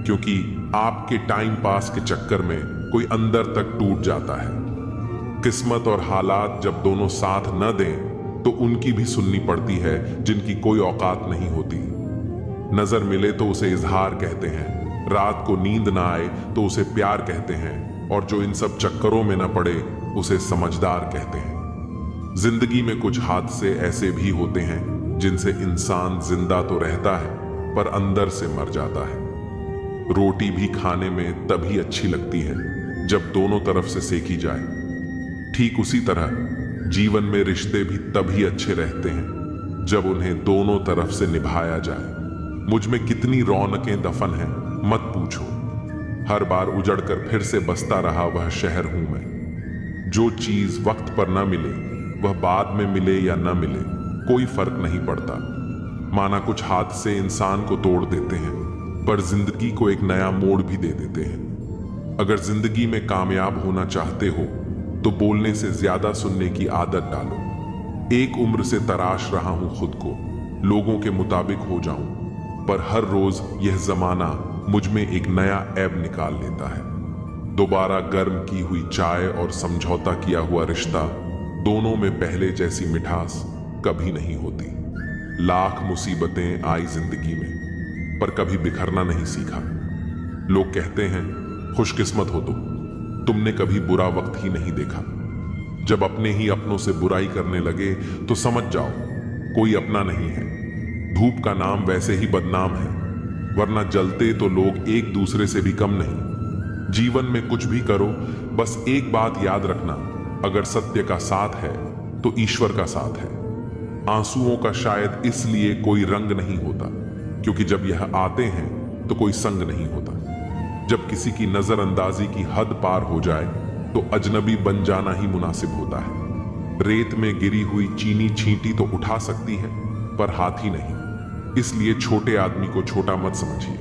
क्योंकि आपके टाइम पास के चक्कर में कोई अंदर तक टूट जाता है। किस्मत और हालात जब दोनों साथ न दें तो उनकी भी सुननी पड़ती है जिनकी कोई औकात नहीं होती। नजर मिले तो उसे इजहार कहते हैं, रात को नींद ना आए तो उसे प्यार कहते हैं, और जो इन सब चक्करों में न पड़े उसे समझदार कहते हैं। जिंदगी में कुछ हादसे ऐसे भी होते हैं जिनसे इंसान जिंदा तो रहता है पर अंदर से मर जाता है। रोटी भी खाने में तभी अच्छी लगती है जब दोनों तरफ से सेकी जाए। ठीक उसी तरह जीवन में रिश्ते भी तभी अच्छे रहते हैं जब उन्हें दोनों तरफ से निभाया जाए। मुझ में कितनी रौनकें दफन हैं मत पूछो। हर बार उजड़कर फिर से बसता रहा वह शहर हूं मैं। जो चीज वक्त पर न मिले वह बाद में मिले या न मिले कोई फर्क नहीं पड़ता। माना कुछ हादसे इंसान को तोड़ देते हैं पर जिंदगी को एक नया मोड़ भी दे देते हैं। अगर जिंदगी में कामयाब होना चाहते हो तो बोलने से ज्यादा सुनने की आदत डालो। एक उम्र से तराश रहा हूं खुद को, लोगों के मुताबिक हो जाऊं, पर हर रोज यह जमाना मुझ में एक नया ऐब निकाल लेता है। दोबारा गर्म की हुई चाय और समझौता किया हुआ रिश्ता, दोनों में पहले जैसी मिठास कभी नहीं होती। लाख मुसीबतें आई जिंदगी में पर कभी बिखरना नहीं सीखा। लोग कहते हैं खुशकिस्मत हो तुमने कभी बुरा वक्त ही नहीं देखा। जब अपने ही अपनों से बुराई करने लगे तो समझ जाओ कोई अपना नहीं है। धूप का नाम वैसे ही बदनाम है, वरना जलते तो लोग एक दूसरे से भी कम नहीं। जीवन में कुछ भी करो, बस एक बात याद रखना, अगर सत्य का साथ है तो ईश्वर का साथ है। आंसुओं का शायद इसलिए कोई रंग नहीं होता क्योंकि जब यह आते हैं तो कोई संग नहीं होता। जब किसी की नजरअंदाजी की हद पार हो जाए तो अजनबी बन जाना ही मुनासिब होता है। रेत में गिरी हुई चीनी छींटी तो उठा सकती है पर हाथी नहीं। इसलिए छोटे आदमी को छोटा मत समझिए।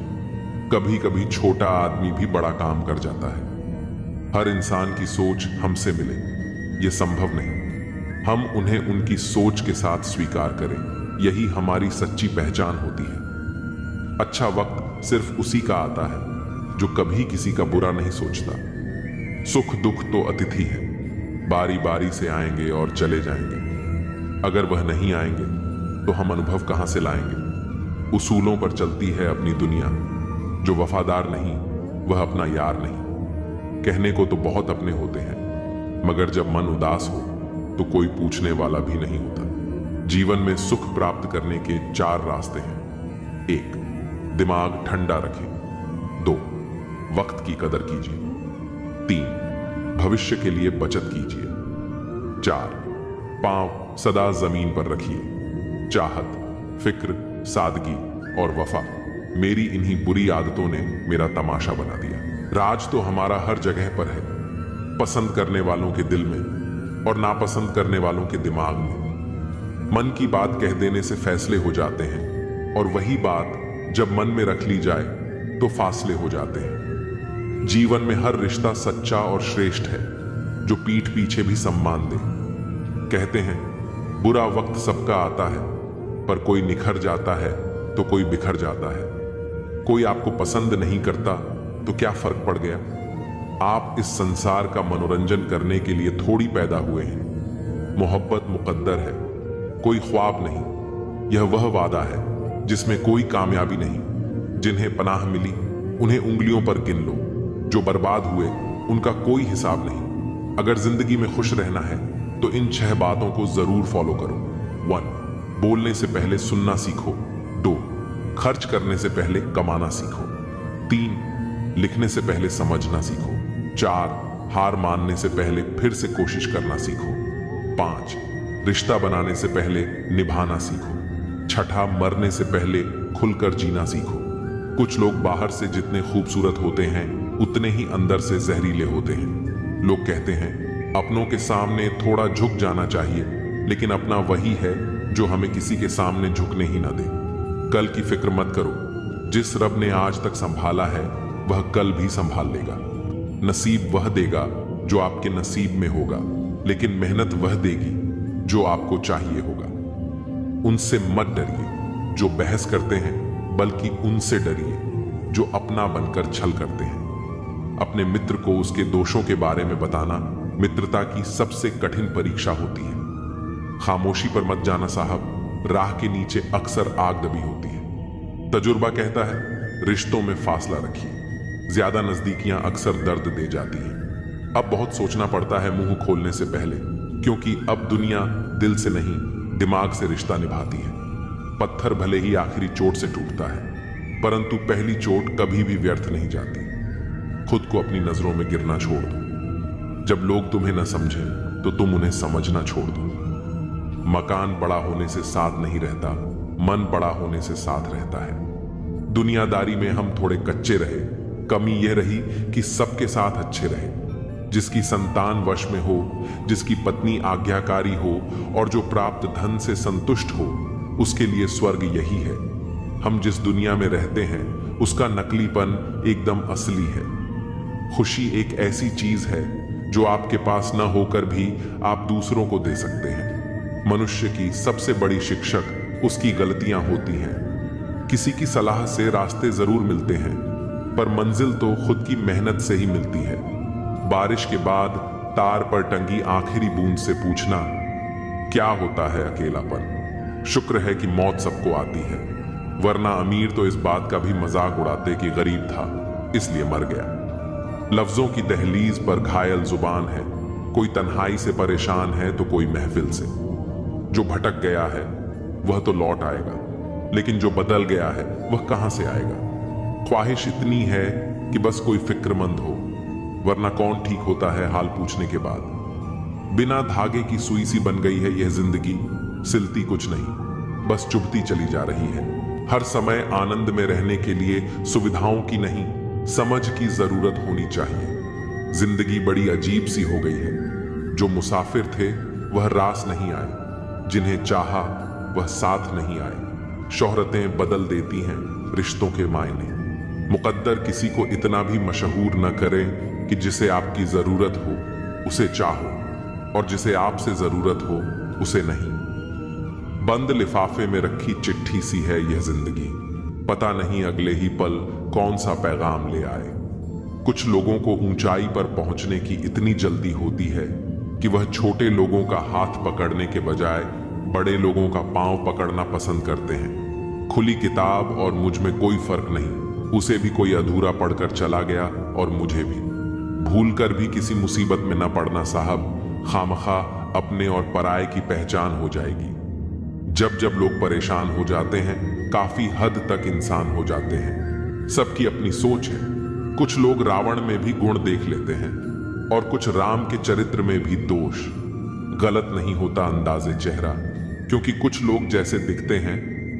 कभी कभी छोटा आदमी भी बड़ा काम कर जाता है। हर इंसान की सोच हमसे मिले यह संभव नहीं। हम उन्हें उनकी सोच के साथ स्वीकार करें, यही हमारी सच्ची पहचान होती है। अच्छा वक्त सिर्फ उसी का आता है जो कभी किसी का बुरा नहीं सोचता। सुख दुख तो अतिथि है, बारी बारी से आएंगे और चले जाएंगे। अगर वह नहीं आएंगे तो हम अनुभव कहां से लाएंगे। उसूलों पर चलती है अपनी दुनिया। जो वफादार नहीं वह अपना यार नहीं। कहने को तो बहुत अपने होते हैं, मगर जब मन उदास हो तो कोई पूछने वाला भी नहीं होता। जीवन में सुख प्राप्त करने के 4 रास्ते हैं। 1. दिमाग ठंडा रखें। 2. वक्त की कदर कीजिए। 3. भविष्य के लिए बचत कीजिए। 4. पांव सदा जमीन पर रखिए। चाहत, फिक्र, सादगी और वफा, मेरी इन्हीं बुरी आदतों ने मेरा तमाशा बना दिया। राज तो हमारा हर जगह पर है, पसंद करने वालों के दिल में और नापसंद करने वालों के दिमाग में। मन की बात कह देने से फैसले हो जाते हैं और वही बात जब मन में रख ली जाए तो फासले हो जाते हैं। जीवन में हर रिश्ता सच्चा और श्रेष्ठ है जो पीठ पीछे भी सम्मान दे। कहते हैं बुरा वक्त सबका आता है, पर कोई निखर जाता है तो कोई बिखर जाता है। कोई आपको पसंद नहीं करता तो क्या फर्क पड़ गया। आप इस संसार का मनोरंजन करने के लिए थोड़ी पैदा हुए हैं। मोहब्बत मुकद्दर है, कोई ख्वाब नहीं। यह वह वादा है जिसमें कोई कामयाबी नहीं। जिन्हें पनाह मिली उन्हें उंगलियों पर गिन लो, जो बर्बाद हुए उनका कोई हिसाब नहीं। अगर जिंदगी में खुश रहना है तो इन 6 बातों को जरूर फॉलो करो। 1. बोलने से पहले सुनना सीखो। 2. खर्च करने से पहले कमाना सीखो। 3. लिखने से पहले समझना सीखो। 4. हार मानने से पहले फिर से कोशिश करना सीखो। 5. रिश्ता बनाने से पहले निभाना सीखो। 6. मरने से पहले खुलकर जीना सीखो। कुछ लोग बाहर से जितने खूबसूरत होते हैं उतने ही अंदर से जहरीले होते हैं। लोग कहते हैं अपनों के सामने थोड़ा झुक जाना चाहिए, लेकिन अपना वही है जो हमें किसी के सामने झुकने ही ना दे। कल की फिक्र मत करो, जिस रब ने आज तक संभाला है वह कल भी संभाल लेगा। नसीब वह देगा जो आपके नसीब में होगा, लेकिन मेहनत वह देगी जो आपको चाहिए होगा। उनसे मत डरिए जो बहस करते हैं, बल्कि उनसे डरिए जो अपना बनकर छल करते हैं। अपने मित्र को उसके दोषों के बारे में बताना मित्रता की सबसे कठिन परीक्षा होती है। खामोशी पर मत जाना साहब, राह के नीचे अक्सर आग दबी होती है। तजुर्बा कहता है रिश्तों में फासला रखिए, ज्यादा नजदीकियां अक्सर दर्द दे जाती हैं। अब बहुत सोचना पड़ता है मुंह खोलने से पहले, क्योंकि अब दुनिया दिल से नहीं दिमाग से रिश्ता निभाती है। पत्थर भले ही आखिरी चोट से टूटता है, परंतु पहली चोट कभी भी व्यर्थ नहीं जाती। खुद को अपनी नजरों में गिरना छोड़ दो। जब लोग तुम्हें न समझें तो तुम उन्हें समझना छोड़ दो। मकान बड़ा होने से साथ नहीं रहता, मन बड़ा होने से साथ रहता है। दुनियादारी में हम थोड़े कच्चे रहे, कमी यह रही कि सबके साथ अच्छे रहे। जिसकी संतान वश में हो, जिसकी पत्नी आज्ञाकारी हो और जो प्राप्त धन से संतुष्ट हो, उसके लिए स्वर्ग यही है। हम जिस दुनिया में रहते हैं उसका नकलीपन एकदम असली है। खुशी एक ऐसी चीज है जो आपके पास न होकर भी आप दूसरों को दे सकते हैं। मनुष्य की सबसे बड़ी शिक्षक उसकी गलतियां होती हैं। किसी की सलाह से रास्ते जरूर मिलते हैं, पर मंजिल तो खुद की मेहनत से ही मिलती है। बारिश के बाद तार पर टंगी आखिरी बूंद से पूछना क्या होता है अकेलापन। शुक्र है कि मौत सबको आती है, वरना अमीर तो इस बात का भी मजाक उड़ाते कि गरीब था इसलिए मर गया। लफ्जों की दहलीज पर घायल जुबान है, कोई तन्हाई से परेशान है तो कोई महफिल से। जो भटक गया है वह तो लौट आएगा, लेकिन जो बदल गया है वह कहां से आएगा। ख्वाहिश इतनी है कि बस कोई फिक्रमंद हो, वरना कौन ठीक होता है हाल पूछने के बाद। बिना धागे की सुई सी बन गई है यह जिंदगी, सिलती कुछ नहीं, बस चुभती चली जा रही है। हर समय आनंद में रहने के लिए सुविधाओं की नहीं, समझ की जरूरत होनी चाहिए। जिंदगी बड़ी अजीब सी हो गई है। जो मुसाफिर थे वह रास नहीं आए, जिन्हें चाहा वह साथ नहीं आए। शोहरतें बदल देती हैं रिश्तों के मायने। मुकद्दर किसी को इतना भी मशहूर न करे कि जिसे आपकी जरूरत हो उसे चाहो, और जिसे आपसे जरूरत हो उसे नहीं। बंद लिफाफे में रखी चिट्ठी सी है यह जिंदगी, पता नहीं अगले ही पल कौन सा पैगाम ले आए। कुछ लोगों को ऊंचाई पर पहुंचने की इतनी जल्दी होती है कि वह छोटे लोगों का हाथ पकड़ने के बजाय बड़े लोगों का पांव पकड़ना पसंद करते हैं। खुली किताब और मुझ में कोई फर्क नहीं, उसे भी कोई अधूरा पढ़कर चला गया और मुझे भी। भूलकर भी किसी मुसीबत में न पड़ना साहब, खामखा अपने और पराये की पहचान हो जाएगी। जब जब लोग परेशान हो जाते हैं, काफी हद तक इंसान हो जाते हैं। सबकी अपनी सोच है। कुछ लोग रावण में भी गुण देख लेते हैं और कुछ राम के चरित्र में भी दोष। गलत नहीं होता अंदाजे चेहरा, क्योंकि कुछ लोग जैसे दिखते हैं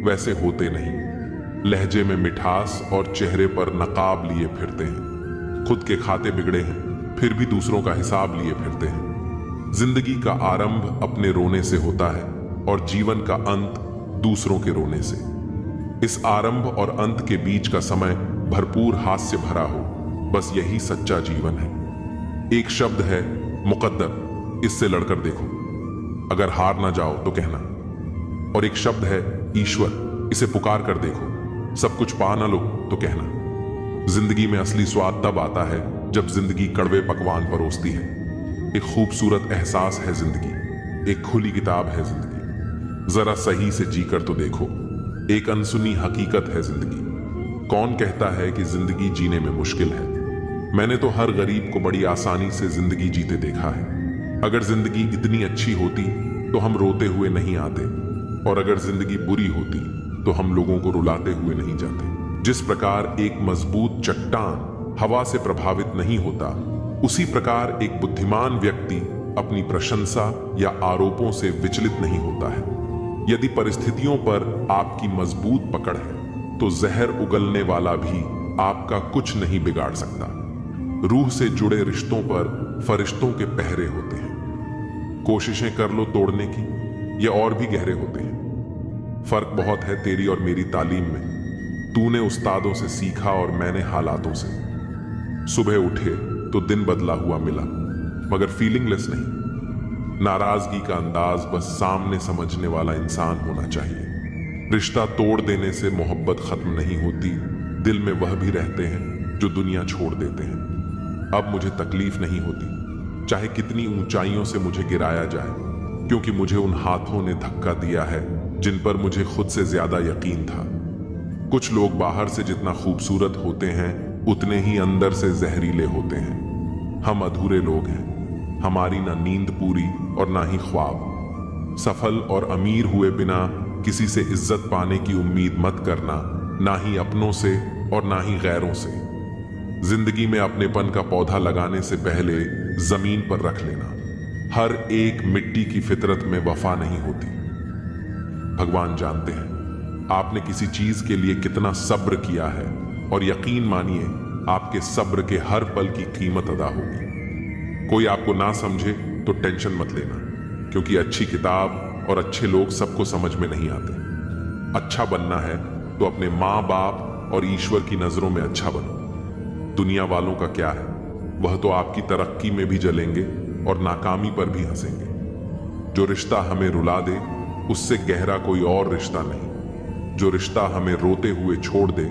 वैसे होते नहीं। लहजे में मिठास और चेहरे पर नकाब लिए फिरते हैं। खुद के खाते बिगड़े हैं, फिर भी दूसरों का हिसाब लिए फिरते हैं। जिंदगी का आरंभ अपने रोने से होता है और जीवन का अंत दूसरों के रोने से। इस आरंभ और अंत के बीच का समय भरपूर हास्य भरा हो, बस यही सच्चा जीवन है। एक शब्द है मुकद्दर, इससे लड़कर देखो, अगर हार ना जाओ तो कहना। और एक शब्द है ईश्वर, इसे पुकार कर देखो, सब कुछ पा ना लो तो कहना। जिंदगी में असली स्वाद तब आता है जब जिंदगी कड़वे पकवान परोसती है। एक खूबसूरत एहसास है जिंदगी, एक खुली किताब है जिंदगी, जरा सही से जीकर तो देखो। एक अनसुनी हकीकत है जिंदगी। कौन कहता है कि जिंदगी जीने में मुश्किल है? मैंने तो हर गरीब को बड़ी आसानी से जिंदगी जीते देखा है। अगर जिंदगी इतनी अच्छी होती तो हम रोते हुए नहीं आते, और अगर जिंदगी बुरी होती तो हम लोगों को रुलाते हुए नहीं जाते। जिस प्रकार एक मजबूत चट्टान हवा से प्रभावित नहीं होता, उसी प्रकार एक बुद्धिमान व्यक्ति अपनी प्रशंसा या आरोपों से विचलित नहीं होता है। यदि परिस्थितियों पर आपकी मजबूत पकड़ है तो जहर उगलने वाला भी आपका कुछ नहीं बिगाड़ सकता। रूह से जुड़े रिश्तों पर फरिश्तों के पहरे होते हैं। कोशिशें कर लो तोड़ने की, ये और भी गहरे होते हैं। फर्क बहुत है तेरी और मेरी तालीम में। तूने उस्तादों से सीखा और मैंने हालातों से। सुबह उठे तो दिन बदला हुआ मिला, मगर फीलिंगलेस नहीं। नाराजगी का अंदाज बस सामने समझने वाला इंसान होना चाहिए। रिश्ता तोड़ देने से मोहब्बत खत्म नहीं होती, दिल में वह भी रहते हैं जो दुनिया छोड़ देते हैं। अब मुझे तकलीफ नहीं होती, चाहे कितनी ऊंचाइयों से मुझे गिराया जाए, क्योंकि मुझे उन हाथों ने धक्का दिया है जिन पर मुझे खुद से ज्यादा यकीन था। कुछ लोग बाहर से जितना खूबसूरत होते हैं उतने ही अंदर से जहरीले होते हैं। हम अधूरे लोग हैं, हमारी ना नींद पूरी और ना ही ख्वाब। सफल और अमीर हुए बिना किसी से इज्जत पाने की उम्मीद मत करना, ना ही अपनों से और ना ही गैरों से। जिंदगी में अपनेपन का पौधा लगाने से पहले जमीन पर रख लेना। हर एक मिट्टी की फितरत में वफा नहीं होती। भगवान जानते हैं आपने किसी चीज के लिए कितना सब्र किया है, और यकीन मानिए आपके सब्र के हर पल की कीमत अदा होगी। कोई आपको ना समझे तो टेंशन मत लेना, क्योंकि अच्छी किताब और अच्छे लोग सबको समझ में नहीं आते। अच्छा बनना है तो अपने माँ बाप और ईश्वर की नजरों में अच्छा बनो। दुनिया वालों का क्या है, वह तो आपकी तरक्की में भी जलेंगे और नाकामी पर भी हंसेंगे। जो रिश्ता हमें रुला दे उससे गहरा कोई और रिश्ता नहीं। जो रिश्ता हमें रोते हुए छोड़ दे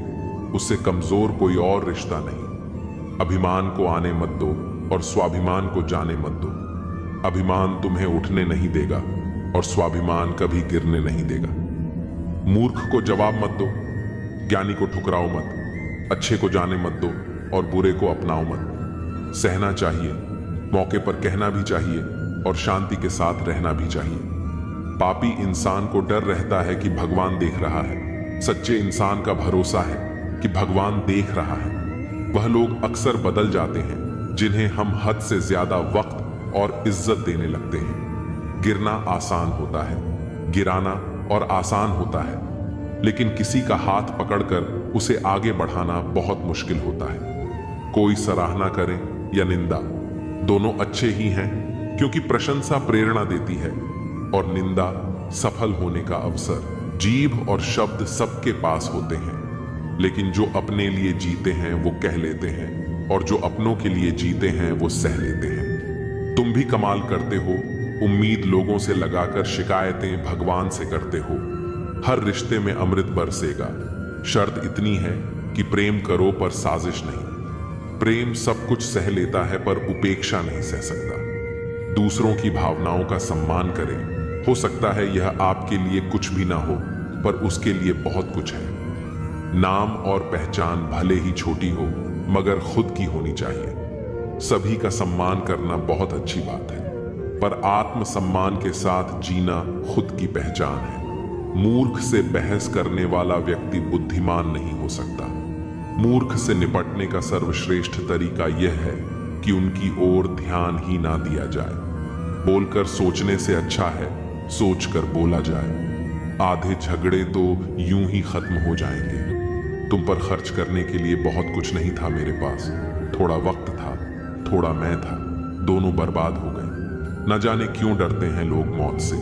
उससे कमजोर कोई और रिश्ता नहीं। अभिमान को आने मत दो और स्वाभिमान को जाने मत दो। अभिमान तुम्हें उठने नहीं देगा और स्वाभिमान कभी गिरने नहीं देगा। मूर्ख को जवाब मत दो, ज्ञानी को ठुकराओ मत। अच्छे को जाने मत दो और बुरे को अपनाओ मत। सहना चाहिए, मौके पर कहना भी चाहिए और शांति के साथ रहना भी चाहिए। पापी इंसान को डर रहता है कि भगवान देख रहा है। सच्चे इंसान का भरोसा है कि भगवान देख रहा है। वह लोग अक्सर बदल जाते हैं जिन्हें हम हद से ज्यादा वक्त और इज्जत देने लगते हैं। गिरना आसान होता है, गिराना और आसान होता है, लेकिन किसी का हाथ पकड़कर उसे आगे बढ़ाना बहुत मुश्किल होता है। कोई सराहना करे या निंदा, दोनों अच्छे ही हैं, क्योंकि प्रशंसा प्रेरणा देती है और निंदा सफल होने का अवसर। जीभ और शब्द सबके पास होते हैं, लेकिन जो अपने लिए जीते हैं वो कह लेते हैं, और जो अपनों के लिए जीते हैं वो सह लेते हैं। तुम भी कमाल करते हो, उम्मीद लोगों से लगाकर शिकायतें भगवान से करते हो। हर रिश्ते में अमृत बरसेगा, शर्त इतनी है कि प्रेम करो पर साजिश नहीं। प्रेम सब कुछ सह लेता है पर उपेक्षा नहीं सह सकता। दूसरों की भावनाओं का सम्मान करें। हो सकता है यह आपके लिए कुछ भी ना हो, पर उसके लिए बहुत कुछ है। नाम और पहचान भले ही छोटी हो, मगर खुद की होनी चाहिए। सभी का सम्मान करना बहुत अच्छी बात है, पर आत्मसम्मान के साथ जीना खुद की पहचान है। मूर्ख से बहस करने वाला व्यक्ति बुद्धिमान नहीं हो सकता। मूर्ख से निपटने का सर्वश्रेष्ठ तरीका यह है कि उनकी ओर ध्यान ही ना दिया जाए। बोलकर सोचने से अच्छा है सोचकर बोला जाए। आधे झगड़े तो यूं ही खत्म हो जाएंगे। तुम पर खर्च करने के लिए बहुत कुछ नहीं था मेरे पास। थोड़ा वक्त था, थोड़ा मैं था, दोनों बर्बाद हो गए। न जाने क्यों डरते हैं लोग मौत से।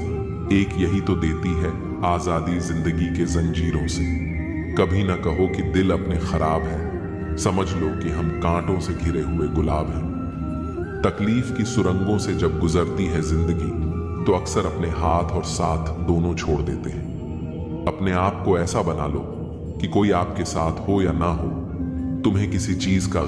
एक यही तो देती है आजादी जिंदगी के जंजीरों से। कभी न कहो कि दिल अपने खराब है, समझ लो कि हम कांटों से घिरे हुए गुलाब हैं। तकलीफ की सुरंगों से जब गुजरती है जिंदगी, तो अक्सर अपने हाथ और साथ दोनों छोड़ देते हैं। अपने आप को ऐसा बना लो कि कोई आपके साथ हो या ना हो, तुम्हें किसी चीज का